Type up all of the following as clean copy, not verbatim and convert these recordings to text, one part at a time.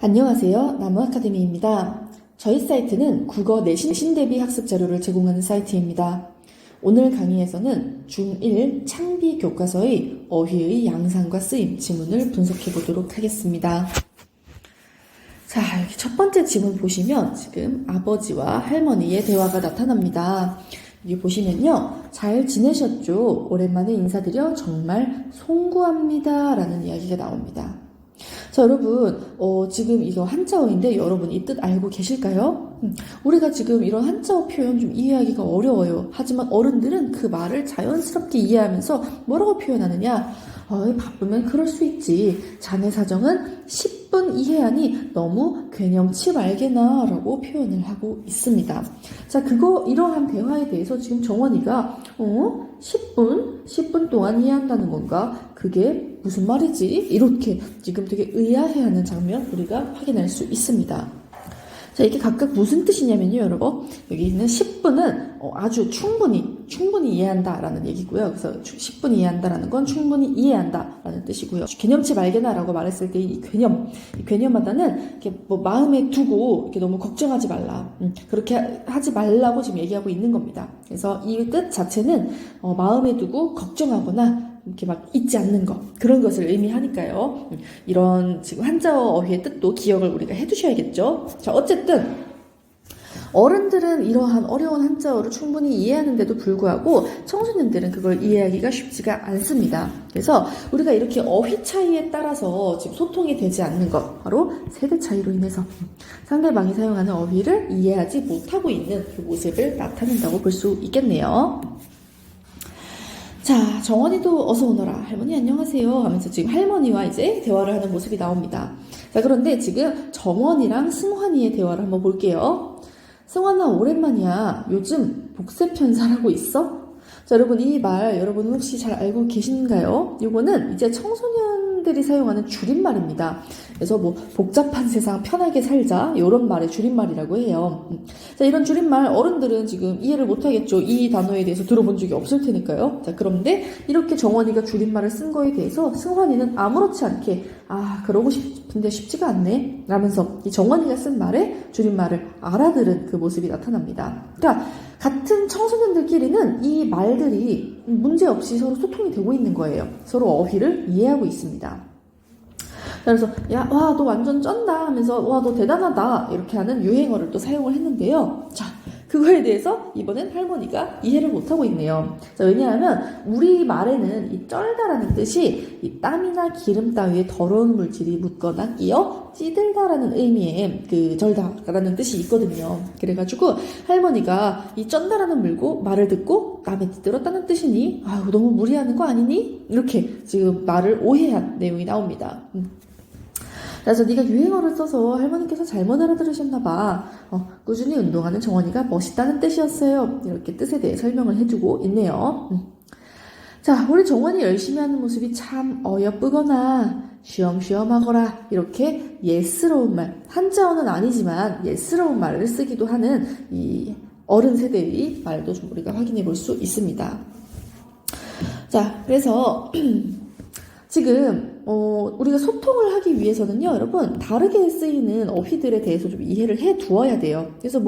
안녕하세요. 나무아카데미입니다. 저희 사이트는 국어 내신 대비 학습 자료를 제공하는 사이트입니다. 오늘 강의에서는 중1 창비 교과서의 어휘의 양상과 쓰임 지문을 분석해 보도록 하겠습니다. 자, 여기 첫 번째 지문 보시면 지금 아버지와 할머니의 대화가 나타납니다. 여기 보시면요. 잘 지내셨죠? 오랜만에 인사드려 정말 송구합니다. 라는 이야기가 나옵니다. 자, 여러분, 지금 이거 한자어인데 여러분 이 뜻 알고 계실까요? 우리가 지금 이런 한자어 표현 좀 이해하기가 어려워요. 하지만 어른들은 그 말을 자연스럽게 이해하면서 뭐라고 표현하느냐? 바쁘면 그럴 수 있지. 자네 사정은 10분 이해하니 너무 괴념치 말게나 라고 표현을 하고 있습니다. 자, 이러한 대화에 대해서 지금 정원이가 10분 동안 이해한다는 건가? 그게 무슨 말이지? 이렇게 지금 되게 의아해하는 장면 우리가 확인할 수 있습니다. 자, 이게 각각 무슨 뜻이냐면요, 여러분. 여기 있는 10분은 아주 충분히 이해한다라는 얘기고요. 그래서 10분 이해한다라는 건 충분히 이해한다라는 뜻이고요. 개념치 말게나라고 말했을 때 이 개념하다는 이렇게 뭐 마음에 두고 이렇게 너무 걱정하지 말라. 그렇게 하지 말라고 지금 얘기하고 있는 겁니다. 그래서 이 뜻 자체는 마음에 두고 걱정하거나 이렇게 막 잊지 않는 것, 그런 것을 의미하니까요. 이런 지금 한자어 어휘의 뜻도 기억을 우리가 해두셔야겠죠. 자, 어쨌든 어른들은 이러한 어려운 한자어를 충분히 이해하는데도 불구하고 청소년들은 그걸 이해하기가 쉽지가 않습니다. 그래서 우리가 이렇게 어휘 차이에 따라서 지금 소통이 되지 않는 것, 바로 세대 차이로 인해서 상대방이 사용하는 어휘를 이해하지 못하고 있는 그 모습을 나타낸다고 볼 수 있겠네요. 자, 정원이도 어서 오너라. 할머니 안녕하세요 하면서 지금 할머니와 이제 대화를 하는 모습이 나옵니다. 자, 그런데 지금 정원이랑 승환이의 대화를 한번 볼게요. 승환아, 오랜만이야. 요즘 복세 편살하고 있어? 자, 여러분 이 말 여러분 혹시 잘 알고 계신가요? 이거는 이제 청소년들이 사용하는 줄임말입니다. 그래서 뭐 복잡한 세상 편하게 살자 이런 말의 줄임말이라고 해요. 자, 이런 줄임말 어른들은 지금 이해를 못하겠죠. 이 단어에 대해서 들어본 적이 없을 테니까요. 자, 그런데 이렇게 정원이가 줄임말을 쓴 거에 대해서 승환이는 아무렇지 않게 그러고 싶은데 쉽지가 않네 라면서 이 정원이가 쓴 말에 줄임말을 알아들은 그 모습이 나타납니다. 그러니까 같은 청소년들끼리는 이 말들이 문제없이 서로 소통이 되고 있는 거예요. 서로 어휘를 이해하고 있습니다. 그래서 너 완전 쩐다 하면서 너 대단하다 이렇게 하는 유행어를 또 사용을 했는데요. 자, 그거에 대해서 이번엔 할머니가 이해를 못하고 있네요. 자, 왜냐하면 우리 말에는 이 쩔다라는 뜻이 이 땀이나 기름 따위에 더러운 물질이 묻거나 끼어 찌들다라는 의미의 그 절다라는 뜻이 있거든요. 그래가지고 할머니가 이 쩐다라는 말을 듣고 땀에 찌들었다는 뜻이니 너무 무리하는 거 아니니? 이렇게 지금 말을 오해한 내용이 나옵니다. 그래서 네가 유행어를 써서 할머니께서 잘못 알아들으셨나 봐. 꾸준히 운동하는 정원이가 멋있다는 뜻이었어요. 이렇게 뜻에 대해 설명을 해주고 있네요. 자, 우리 정원이 열심히 하는 모습이 참 어여쁘거나 쉬엄쉬엄하거라 이렇게 예스러운 말, 한자어는 아니지만 예스러운 말을 쓰기도 하는 이 어른 세대의 말도 좀 우리가 확인해 볼 수 있습니다. 자, 그래서 지금 우리가 소통을 하기 위해서는요, 여러분 다르게 쓰이는 어휘들에 대해서 좀 이해를 해 두어야 돼요. 그래서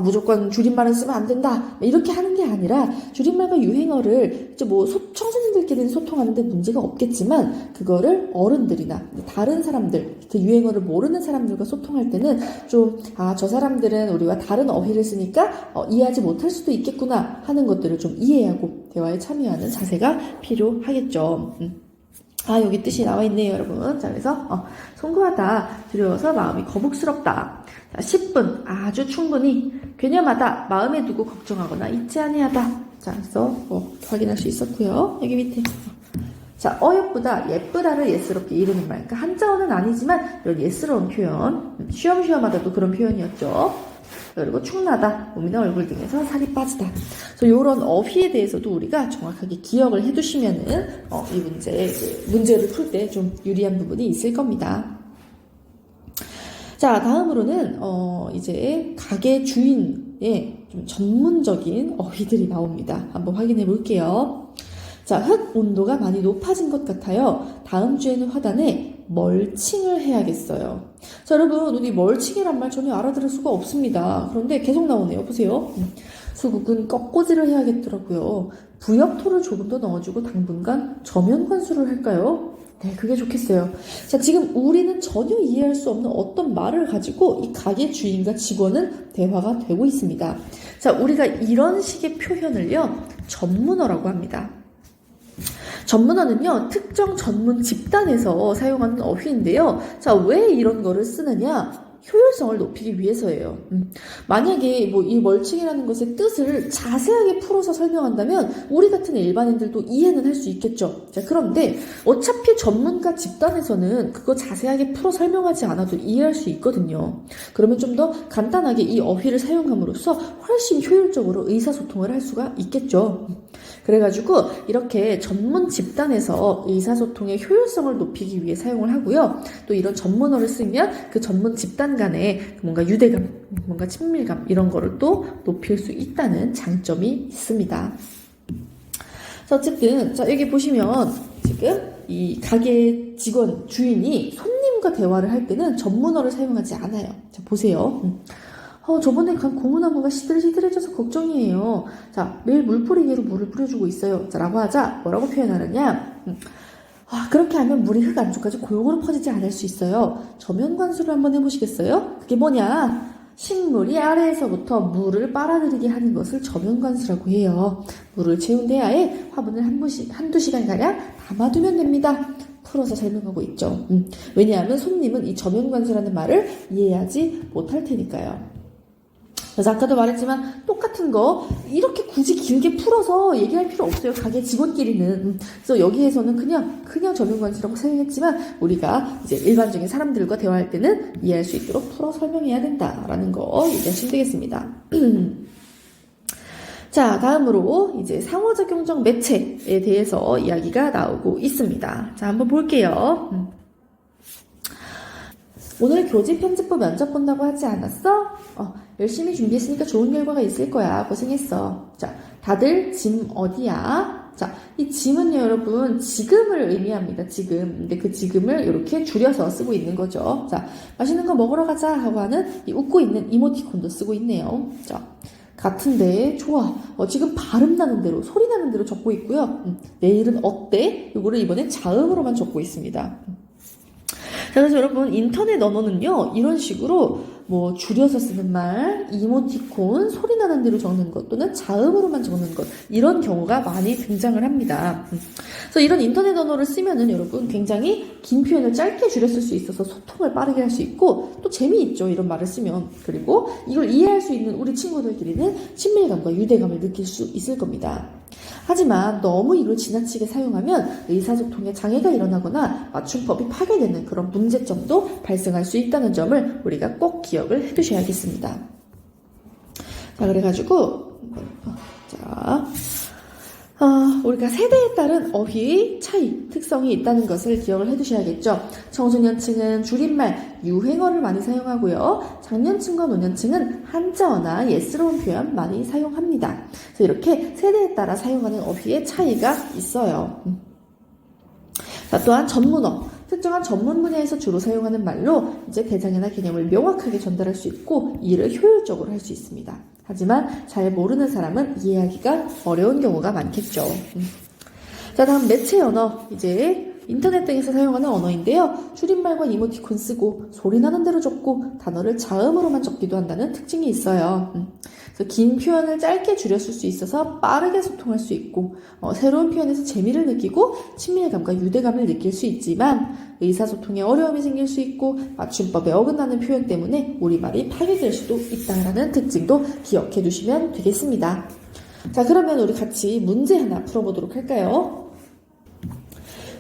무조건 줄임말은 쓰면 안 된다 이렇게 하는 게 아니라 줄임말과 유행어를 이제 청소년들끼리는 소통하는데 문제가 없겠지만 그거를 어른들이나 다른 사람들, 그 유행어를 모르는 사람들과 소통할 때는 좀 저 사람들은 우리와 다른 어휘를 쓰니까 이해하지 못할 수도 있겠구나 하는 것들을 좀 이해하고 대화에 참여하는 자세가 필요하겠죠. 여기 뜻이 나와 있네요, 여러분. 자, 그래서 송구하다, 두려워서 마음이 거북스럽다. 자, 10분, 아주 충분히 괴념하다, 마음에 두고 걱정하거나 잊지 아니하다. 자, 그래서 확인할 수 있었고요. 여기 밑에. 자, 어여쁘다, 예쁘다를 예스럽게 이루는 말. 그러니까 한자어는 아니지만 이런 예스러운 표현, 쉬엄쉬엄하다도 그런 표현이었죠. 그리고 축나다, 몸이나 얼굴 등에서 살이 빠지다. 그래서 이런 어휘에 대해서도 우리가 정확하게 기억을 해두시면은 이 문제를 풀 때 좀 유리한 부분이 있을 겁니다. 자, 다음으로는 이제 가게 주인의 좀 전문적인 어휘들이 나옵니다. 한번 확인해 볼게요. 자, 흙 온도가 많이 높아진 것 같아요. 다음 주에는 화단에 멀칭을 해야겠어요. 자, 여러분, 우리 멀칭이란 말 전혀 알아들을 수가 없습니다. 그런데 계속 나오네요. 보세요. 수국은 꺾꽂이를 해야겠더라고요. 부엽토를 조금 더 넣어주고 당분간 저면관수를 할까요? 네, 그게 좋겠어요. 자, 지금 우리는 전혀 이해할 수 없는 어떤 말을 가지고 이 가게 주인과 직원은 대화가 되고 있습니다. 자, 우리가 이런 식의 표현을요, 전문어라고 합니다. 전문어는요, 특정 전문 집단에서 사용하는 어휘인데요. 자, 왜 이런 거를 쓰느냐? 효율성을 높이기 위해서예요. 만약에 뭐 이 멀칭이라는 것의 뜻을 자세하게 풀어서 설명한다면 우리 같은 일반인들도 이해는 할 수 있겠죠. 자, 그런데 어차피 전문가 집단에서는 그거 자세하게 풀어 설명하지 않아도 이해할 수 있거든요. 그러면 좀 더 간단하게 이 어휘를 사용함으로써 훨씬 효율적으로 의사소통을 할 수가 있겠죠. 그래가지고 이렇게 전문 집단에서 의사소통의 효율성을 높이기 위해 사용을 하고요. 또 이런 전문어를 쓰면 그 전문 집단 간의 뭔가 유대감, 뭔가 친밀감 이런 거를 또 높일 수 있다는 장점이 있습니다. 자, 어쨌든 자, 여기 보시면 지금 이 가게 직원 주인이 손님과 대화를 할 때는 전문어를 사용하지 않아요. 자, 보세요. 저번에 간 고무나무가 시들시들해져서 걱정이에요. 자, 매일 물뿌리개로 물을 뿌려주고 있어요. 자, 라고 하자. 뭐라고 표현하느냐? 그렇게 하면 물이 흙 안쪽까지 골고루 퍼지지 않을 수 있어요. 저면관수를 한번 해보시겠어요? 그게 뭐냐? 식물이 아래에서부터 물을 빨아들이게 하는 것을 저면관수라고 해요. 물을 채운 대야에 화분을 한두 시간가량 담아두면 됩니다. 풀어서 설명하고 있죠. 왜냐하면 손님은 이 저면관수라는 말을 이해하지 못할 테니까요. 그래서 아까도 말했지만 똑같은 거 이렇게 굳이 길게 풀어서 얘기할 필요 없어요. 가게 직원끼리는. 그래서 여기에서는 그냥 저면관수라고 사용했지만 우리가 이제 일반적인 사람들과 대화할 때는 이해할 수 있도록 풀어 설명해야 된다라는 거 얘기하시면 되겠습니다. 자, 다음으로 이제 상호작용적 매체에 대해서 이야기가 나오고 있습니다. 자, 한번 볼게요. 오늘 교직 편집부 면접 본다고 하지 않았어? 열심히 준비했으니까 좋은 결과가 있을 거야. 고생했어. 자, 다들 짐 어디야? 자, 이 짐은요, 여러분, 지금을 의미합니다. 지금. 근데 그 지금을 이렇게 줄여서 쓰고 있는 거죠. 자, 맛있는 거 먹으러 가자 하고 하는 이 웃고 있는 이모티콘도 쓰고 있네요. 자, 같은데 좋아. 지금 발음 나는 대로, 소리 나는 대로 적고 있고요. 내일은 어때? 이거를 이번엔 자음으로만 적고 있습니다. 자, 그래서 여러분 인터넷 언어는요 이런 식으로 뭐 줄여서 쓰는 말, 이모티콘, 소리 나는 대로 적는 것 또는 자음으로만 적는 것 이런 경우가 많이 등장을 합니다. 그래서 이런 인터넷 언어를 쓰면은 여러분 굉장히 긴 표현을 짧게 줄여 쓸 수 있어서 소통을 빠르게 할 수 있고 또 재미있죠 이런 말을 쓰면. 그리고 이걸 이해할 수 있는 우리 친구들끼리는 친밀감과 유대감을 느낄 수 있을 겁니다. 하지만 너무 이걸 지나치게 사용하면 의사소통에 장애가 일어나거나 맞춤법이 파괴되는 그런 문제점도 발생할 수 있다는 점을 우리가 꼭 기억을 해두셔야겠습니다. 자, 그래가지고 우리가 세대에 따른 어휘의 차이, 특성이 있다는 것을 기억을 해두셔야겠죠. 청소년층은 줄임말, 유행어를 많이 사용하고요. 장년층과 노년층은 한자어나 예스러운 표현 많이 사용합니다. 그래서 이렇게 세대에 따라 사용하는 어휘의 차이가 있어요. 자, 또한 전문어. 특정한 전문 분야에서 주로 사용하는 말로 이제 대상이나 개념을 명확하게 전달할 수 있고 이를 효율적으로 할 수 있습니다. 하지만 잘 모르는 사람은 이해하기가 어려운 경우가 많겠죠. 자, 다음 매체 언어. 이제 인터넷 등에서 사용하는 언어인데요. 줄임말과 이모티콘 쓰고 소리 나는 대로 적고 단어를 자음으로만 적기도 한다는 특징이 있어요. 그래서 긴 표현을 짧게 줄여 쓸 수 있어서 빠르게 소통할 수 있고 새로운 표현에서 재미를 느끼고 친밀감과 유대감을 느낄 수 있지만 의사소통에 어려움이 생길 수 있고 맞춤법에 어긋나는 표현 때문에 우리말이 파괴될 수도 있다는 특징도 기억해 두시면 되겠습니다. 자, 그러면 우리 같이 문제 하나 풀어보도록 할까요?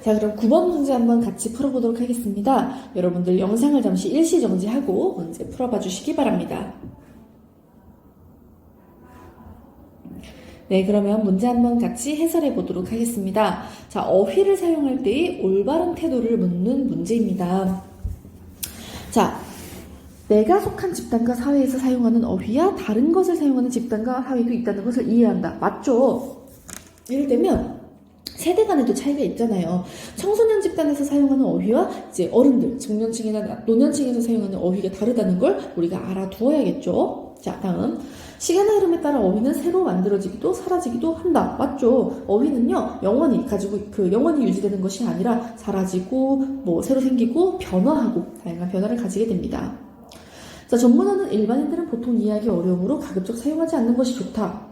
자, 그럼 9번 문제 한번 같이 풀어보도록 하겠습니다. 여러분들 영상을 잠시 일시정지하고 문제 풀어봐 주시기 바랍니다. 네, 그러면 문제 한번 같이 해설해 보도록 하겠습니다. 자, 어휘를 사용할 때의 올바른 태도를 묻는 문제입니다. 자, 내가 속한 집단과 사회에서 사용하는 어휘야 다른 것을 사용하는 집단과 사회도 있다는 것을 이해한다. 맞죠? 예를 들면 세대 간에도 차이가 있잖아요. 청소년 집단에서 사용하는 어휘와 이제 어른들, 중년층이나 노년층에서 사용하는 어휘가 다르다는 걸 우리가 알아두어야겠죠. 자, 다음. 시간의 흐름에 따라 어휘는 새로 만들어지기도 사라지기도 한다. 맞죠? 어휘는요, 영원히 유지되는 것이 아니라 사라지고, 새로 생기고, 변화하고, 다양한 변화를 가지게 됩니다. 자, 전문어는 일반인들은 보통 이해하기 어려우므로 가급적 사용하지 않는 것이 좋다.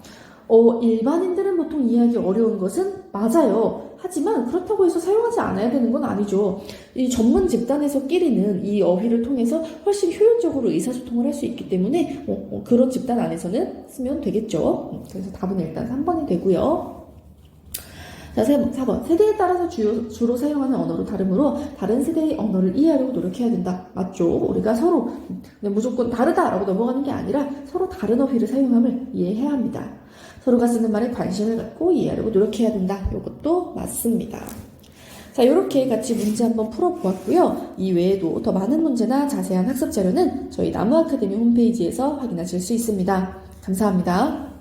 일반인들은 보통 이해하기 어려운 것은 맞아요. 하지만 그렇다고 해서 사용하지 않아야 되는 건 아니죠. 이 전문 집단에서끼리는 이 어휘를 통해서 훨씬 효율적으로 의사소통을 할 수 있기 때문에 그런 집단 안에서는 쓰면 되겠죠. 그래서 답은 일단 3번이 되고요. 자, 4번. 세대에 따라서 주로 사용하는 언어로 다르므로 다른 세대의 언어를 이해하려고 노력해야 된다. 맞죠? 우리가 서로 그냥 무조건 다르다라고 넘어가는 게 아니라 서로 다른 어휘를 사용함을 이해해야 합니다. 서로가 쓰는 말에 관심을 갖고 이해하려고 노력해야 된다. 이것도 맞습니다. 자, 이렇게 같이 문제 한번 풀어보았고요. 이 외에도 더 많은 문제나 자세한 학습 자료는 저희 나무 아카데미 홈페이지에서 확인하실 수 있습니다. 감사합니다.